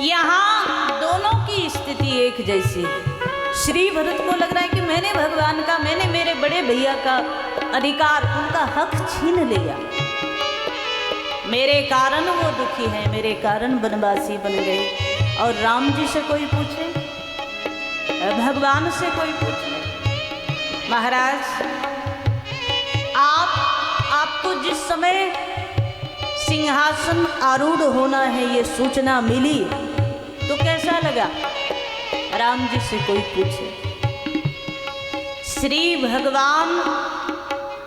यहाँ दोनों की स्थिति एक जैसी है। श्री भरत को लग रहा है कि मैंने भगवान का, मैंने मेरे बड़े भैया का अधिकार, उनका हक छीन लिया, मेरे कारण वो दुखी है, मेरे कारण वनवासी बन गए। और राम जी से कोई पूछे, भगवान से कोई पूछे, महाराज आपको जिस समय सिंहासन आरूढ़ होना है ये सूचना मिली तो कैसा लगा? राम जी से कोई पूछे। श्री भगवान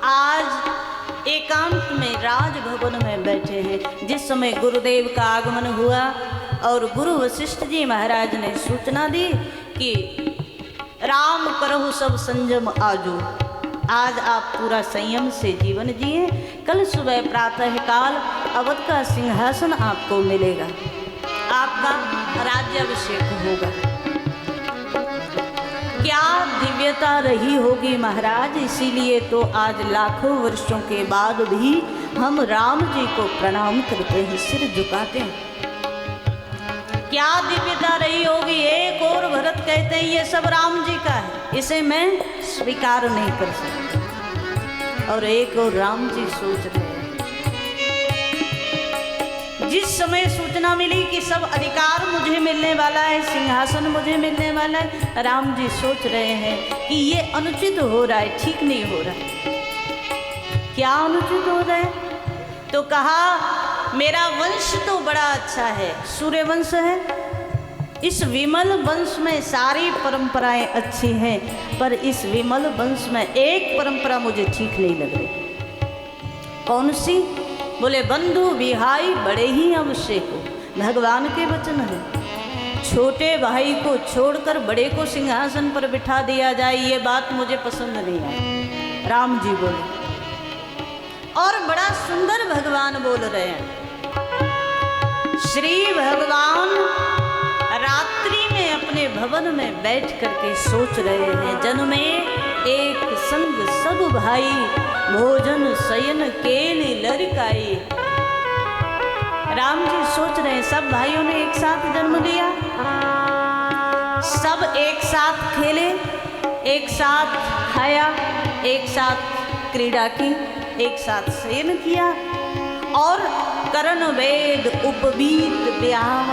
आज एकांत में राजभवन में बैठे हैं। जिस समय गुरुदेव का आगमन हुआ और गुरु वशिष्ठ जी महाराज ने सूचना दी कि राम करहु सब संयम आजो, आज आप पूरा संयम से जीवन जिए, कल सुबह प्रातः काल अवध का सिंहासन आपको मिलेगा, आपका राज्याभिषेक होगा। क्या दिव्यता रही होगी महाराज, इसीलिए तो आज लाखों वर्षों के बाद भी हम राम जी को प्रणाम करते हैं, सिर झुकाते हैं। क्या दिव्यता रही होगी। एक और भरत कहते हैं ये सब राम जी का है, इसे मैं स्वीकार नहीं कर सकता, और एक और राम जी सोच रहे हैं। जिस समय सूचना मिली कि सब अधिकार मुझे मिलने वाला है, सिंहासन मुझे मिलने वाला है, राम जी सोच रहे हैं कि ये अनुचित हो रहा है, ठीक नहीं हो रहा है। क्या अनुचित हो रहा है? तो कहा मेरा वंश तो बड़ा अच्छा है, सूर्य वंश है, इस विमल वंश में सारी परंपराएं अच्छी हैं, पर इस विमल वंश में एक परंपरा मुझे ठीक नहीं लग रही। कौन सी? बोले बंधु विहाई बड़े ही आवश्यक हो। भगवान के वचन है, छोटे भाई को छोड़कर बड़े को सिंहासन पर बिठा दिया जाए, ये बात मुझे पसंद नहीं आई। राम जी बोले, और बड़ा सुंदर भगवान बोल रहे हैं। श्री भगवान रात्रि में अपने भवन में बैठ करके सोच रहे हैं, जन में एक संग सब भाई, भोजन शयन केली लड़काई। राम जी सोच रहे हैं सब भाइयों ने एक साथ जन्म लिया, सब एक साथ खेले, एक साथ खाया, एक साथ क्रीड़ा की, एक साथ शयन किया, और करण वेद उपवीत ब्याह,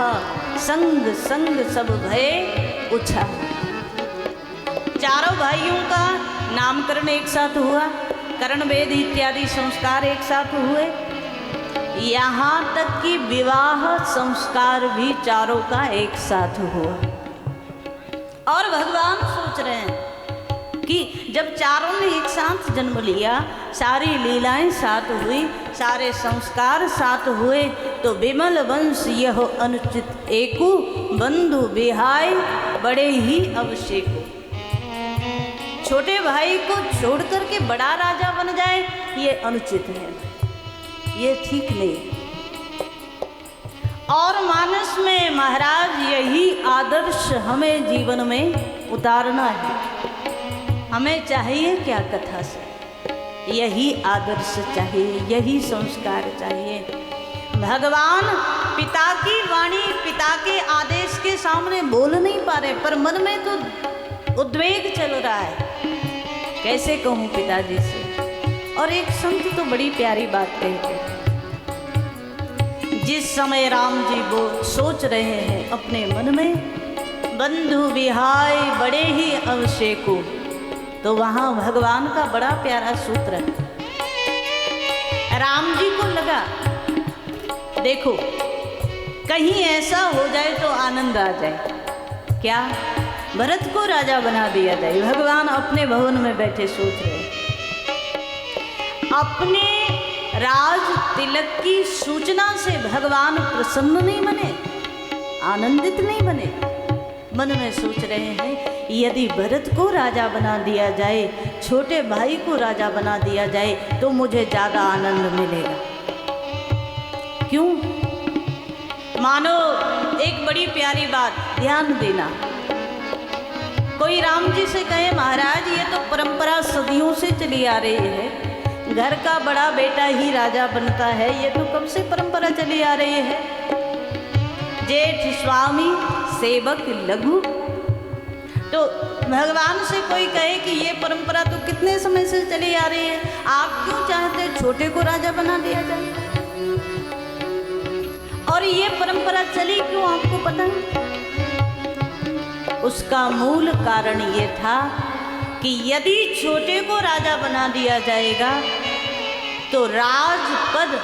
संग संग सब भय उछा। चारों भाइयों का नामकरण एक साथ हुआ, करण वेद इत्यादि संस्कार एक साथ हुए, यहाँ तक कि विवाह संस्कार भी चारों का एक साथ हुआ। और भगवान सोच रहे हैं कि जब चारों ने एक साथ जन्म लिया, सारी लीलाएं साथ हुई, सारे संस्कार साथ हुए, तो विमल वंश यह अनुचित एकु, बंधु विहाय बड़े ही अवशेकु। छोटे भाई को छोड़ करके बड़ा राजा बन जाए, ये अनुचित है, ये ठीक नहीं। और मानस में महाराज यही आदर्श हमें जीवन में उतारना है। हमें चाहिए क्या कथा से? यही आदर्श चाहिए, यही संस्कार चाहिए। भगवान पिता की वाणी, पिता के आदेश के सामने बोल नहीं पा रहे, पर मन में तो उद्वेग चल रहा है, कैसे कहूँ पिताजी से। और एक संत तो बड़ी प्यारी बात कहते हैं, जिस समय राम जी वो सोच रहे हैं अपने मन में बंधु विहाय बड़े ही अवशेको, तो वहाँ भगवान का बड़ा प्यारा सूत्र है। राम जी को लगा देखो कहीं ऐसा हो जाए तो आनंद आ जाए, क्या भरत को राजा बना दिया जाए। भगवान अपने भवन में बैठे सोच रहे, अपने राज तिलक की सूचना से भगवान प्रसन्न नहीं बने, आनंदित नहीं बने। मन में सोच रहे हैं यदि भरत को राजा बना दिया जाए, छोटे भाई को राजा बना दिया जाए, तो मुझे ज़्यादा आनंद मिलेगा। क्यों? मानो एक बड़ी प्यारी बात ध्यान देना, कोई राम जी से कहे महाराज ये तो परंपरा सदियों से चली आ रही है, घर का बड़ा बेटा ही राजा बनता है, ये तो कब से परंपरा चली आ रही है। जेठ स्वामी सेवक लघु। तो भगवान से कोई कहे कि ये परंपरा तो कितने समय से चली आ रही है, आप क्यों चाहते छोटे को राजा बना दिया जाए? और ये परंपरा चली क्यों, आपको पता है? उसका मूल कारण ये था कि यदि छोटे को राजा बना दिया जाएगा तो राजपद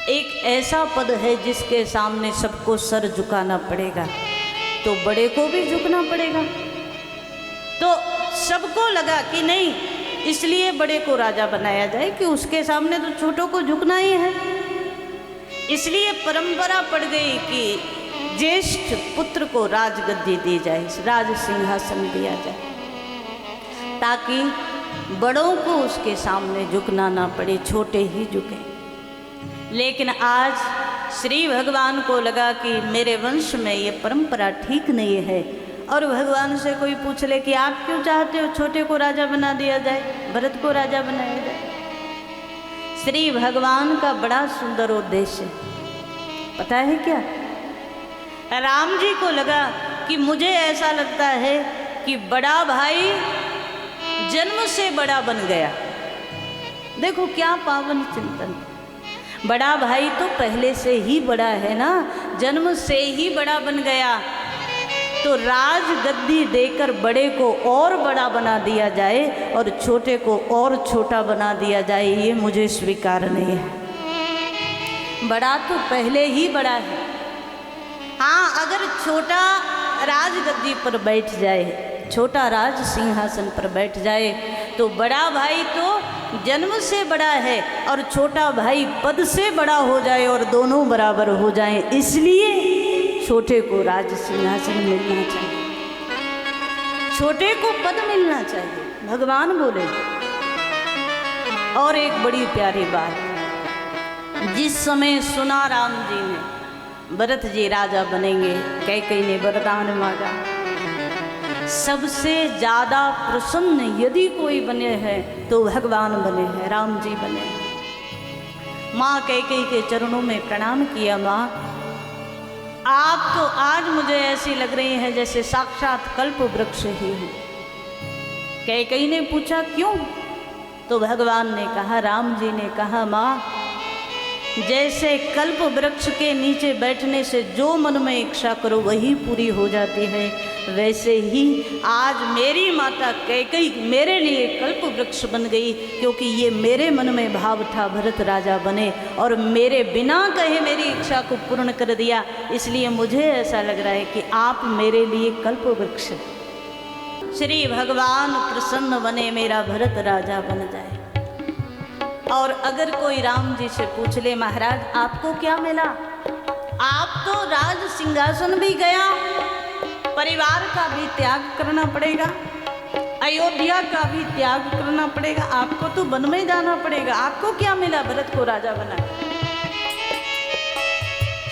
एक ऐसा पद है जिसके सामने सबको सर झुकाना पड़ेगा, तो बड़े को भी झुकना पड़ेगा। तो सबको लगा कि नहीं, इसलिए बड़े को राजा बनाया जाए कि उसके सामने तो छोटों को झुकना ही है। इसलिए परंपरा पड़ गई कि ज्येष्ठ पुत्र को राजगद्दी दी जाए, राज सिंहासन दिया जाए, ताकि बड़ों को उसके सामने झुकना ना पड़े, छोटे ही झुके। लेकिन आज श्री भगवान को लगा कि मेरे वंश में ये परंपरा ठीक नहीं है, और भगवान से कोई पूछ ले कि आप क्यों चाहते हो छोटे को राजा बना दिया जाए, भरत को राजा बनाया जाए। श्री भगवान का बड़ा सुंदर उद्देश्य पता है क्या? राम जी को लगा कि मुझे ऐसा लगता है कि बड़ा भाई जन्म से बड़ा बन गया। देखो क्या पावन चिंतन, बड़ा भाई तो पहले से ही बड़ा है ना, जन्म से ही बड़ा बन गया, तो राज गद्दी देकर बड़े को और बड़ा बना दिया जाए और छोटे को और छोटा बना दिया जाए, ये मुझे स्वीकार नहीं है। बड़ा तो पहले ही बड़ा है। हाँ, अगर छोटा राज गद्दी पर बैठ जाए, छोटा राज सिंहासन पर बैठ जाए, तो बड़ा भाई तो जन्म से बड़ा है और छोटा भाई पद से बड़ा हो जाए और दोनों बराबर हो जाएं, इसलिए छोटे को राज सिंहासन मिलना चाहिए, छोटे को पद मिलना चाहिए, भगवान बोले। और एक बड़ी प्यारी बात, जिस समय सुना राम जी ने भरत जी राजा बनेंगे, कैकेयी ने वरदान मांगा, सबसे ज़्यादा प्रसन्न यदि कोई बने हैं तो भगवान बने हैं, राम जी बने हैं। माँ कैकेयी के चरणों में प्रणाम किया, माँ आप तो आज मुझे ऐसी लग रही है जैसे साक्षात कल्प वृक्ष ही है। कैकेयी ने पूछा क्यों? तो भगवान ने कहा, राम जी ने कहा, माँ जैसे कल्प वृक्ष के नीचे बैठने से जो मन में इच्छा करो वही पूरी हो जाती है, वैसे ही आज मेरी माता कैकेयी मेरे लिए कल्प वृक्ष बन गई, क्योंकि ये मेरे मन में भाव था भरत राजा बने और मेरे बिना कहे मेरी इच्छा को पूर्ण कर दिया। इसलिए मुझे ऐसा लग रहा है कि आप मेरे लिए कल्प वृक्ष। श्री भगवान प्रसन्न बने, मेरा भरत राजा बन जाए। और अगर कोई राम जी से पूछ ले, महाराज आपको क्या मिला? आप तो राज सिंहासन भी गया, परिवार का भी त्याग करना पड़ेगा, अयोध्या का भी त्याग करना पड़ेगा, आपको तो वन में जाना पड़ेगा, आपको क्या मिला भरत को राजा बना?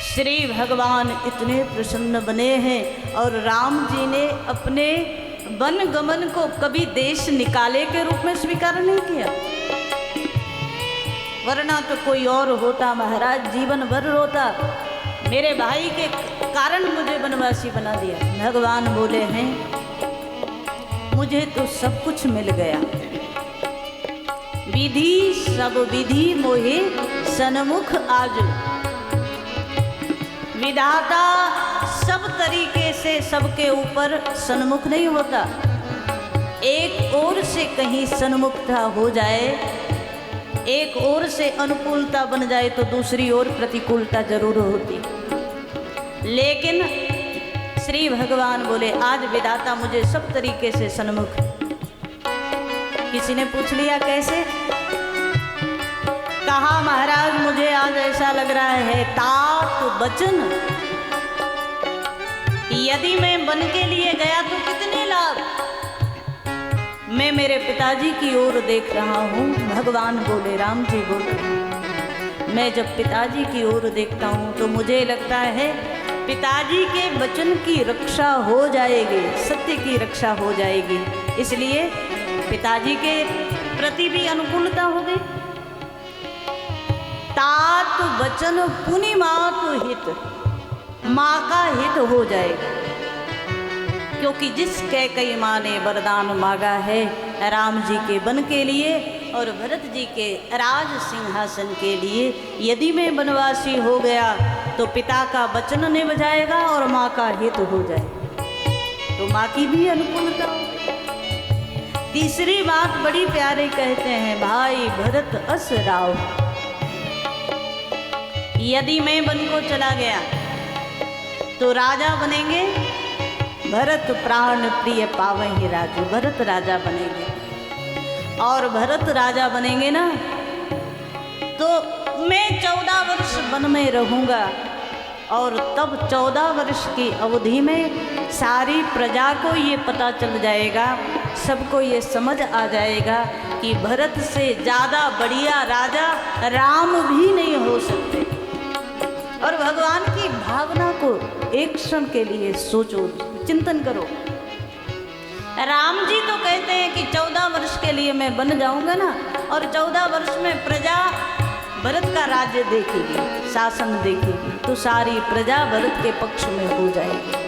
श्री भगवान इतने प्रसन्न बने हैं और राम जी ने अपने वन गमन को कभी देश निकाले के रूप में स्वीकार नहीं किया, वरना तो कोई और होता, महाराज जीवन भर रोता, मेरे भाई के कारण मुझे वनवासी बना दिया। भगवान बोले हैं, मुझे तो सब कुछ मिल गया, विधि सब विधि मोहे सन्मुख आज। विधाता सब तरीके से सबके ऊपर सन्मुख नहीं होता, एक ओर से कहीं सन्मुखता हो जाए, एक ओर से अनुकूलता बन जाए तो दूसरी ओर प्रतिकूलता जरूर होती। लेकिन श्री भगवान बोले, आज विधाता मुझे सब तरीके से सन्मुख। किसी ने पूछ लिया कैसे? कहा, महाराज मुझे आज ऐसा लग रहा है तात वचन, यदि मैं वन के लिए गया तो कितने लाभ, मैं मेरे पिताजी की ओर देख रहा हूँ। भगवान बोले, राम जी बोले, मैं जब पिताजी की ओर देखता हूँ तो मुझे लगता है पिताजी के वचन की रक्षा हो जाएगी, सत्य की रक्षा हो जाएगी, इसलिए पिताजी के प्रति भी अनुकूलता हो गई। तात वचन पुनि मातु हित, माँ का हित हो जाएगा। क्योंकि जिस कैकेयी माँ ने वरदान मांगा है राम जी के वन के लिए और भरत जी के राज सिंहासन के लिए, यदि मैं वनवासी हो गया तो पिता का वचन निभ जाएगा और माँ का हित हो जाएगा, तो माँ की भी अनुकूलता हो। तीसरी बात बड़ी प्यारे कहते हैं, भाई भरत अस राव, यदि मैं वन को चला गया तो राजा बनेंगे भरत, प्राण प्रिय पावहि राजू, भरत राजा बनेंगे। और भरत राजा बनेंगे ना तो मैं 14 वर्ष वन में रहूँगा और तब 14 वर्ष की अवधि में सारी प्रजा को ये पता चल जाएगा, सबको ये समझ आ जाएगा कि भरत से ज़्यादा बढ़िया राजा राम भी नहीं हो सकते। और भगवान की भावना को एक क्षण के लिए सोचो, चिंतन करो। राम जी तो कहते हैं कि 14 वर्ष के लिए मैं बन जाऊंगा ना, और 14 वर्ष में प्रजा भरत का राज्य देखेगी, शासन देखेगी, तो सारी प्रजा भरत के पक्ष में हो जाएगी।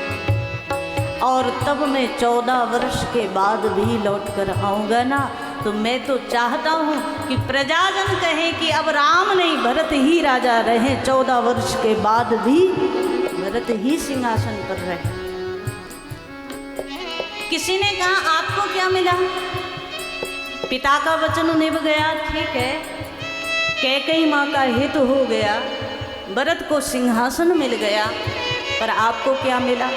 और तब मैं 14 वर्ष के बाद भी लौट कर आऊँगा ना, तो मैं तो चाहता हूँ कि प्रजाजन कहे कि अब राम नहीं भरत ही राजा रहे, 14 वर्ष के बाद भी भरत ही सिंहासन पर रहे। किसी ने कहा आपको क्या मिला? पिता का वचन निभ गया, ठीक है, कैकेयी माँ का हित हो गया, भरत को सिंहासन मिल गया, पर आपको क्या मिला?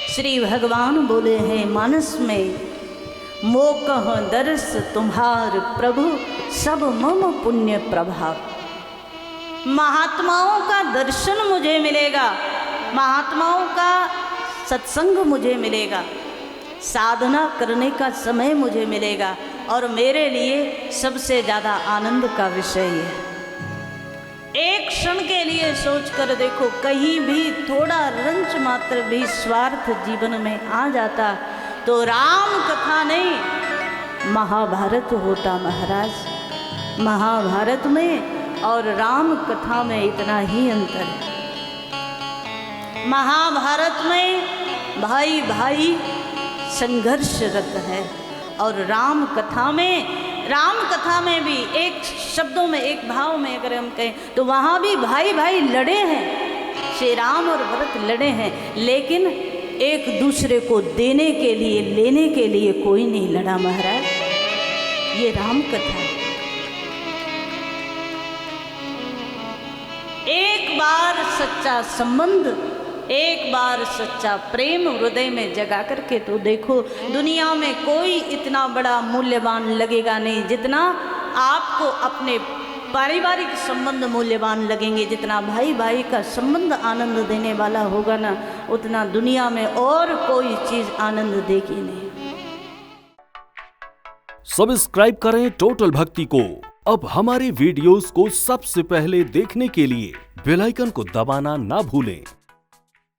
श्री भगवान बोले हैं मानस में, मोकह दर्श तुम्हार प्रभु सब मम पुण्य प्रभाव। महात्माओं का दर्शन मुझे मिलेगा, महात्माओं का सत्संग मुझे मिलेगा, साधना करने का समय मुझे मिलेगा, और मेरे लिए सबसे ज़्यादा आनंद का विषय है। एक क्षण के लिए सोच कर देखो, कहीं भी थोड़ा रंच मात्र भी स्वार्थ जीवन में आ जाता तो राम कथा नहीं महाभारत होता महाराज। महाभारत में और राम कथा में इतना ही अंतर है। महाभारत में भाई भाई संघर्षरत है, और राम कथा में भी एक शब्दों में, एक भाव में अगर हम कहें तो वहाँ भी भाई भाई लड़े हैं, श्री राम और भरत लड़े हैं, लेकिन एक दूसरे को देने के लिए, लेने के लिए कोई नहीं लड़ा महाराज। ये राम कथा है। एक बार सच्चा संबंध, एक बार सच्चा प्रेम हृदय में जगा करके तो देखो, दुनिया में कोई इतना बड़ा मूल्यवान लगेगा नहीं जितना आपको अपने पारिवारिक संबंध मूल्यवान लगेंगे। जितना भाई भाई का संबंध आनंद देने वाला होगा ना, उतना दुनिया में और कोई चीज आनंद देगी नहीं। सब्सक्राइब करें टोटल भक्ति को। अब हमारे वीडियोस को सबसे पहले देखने के लिए बेल आइकन को दबाना ना भूलें।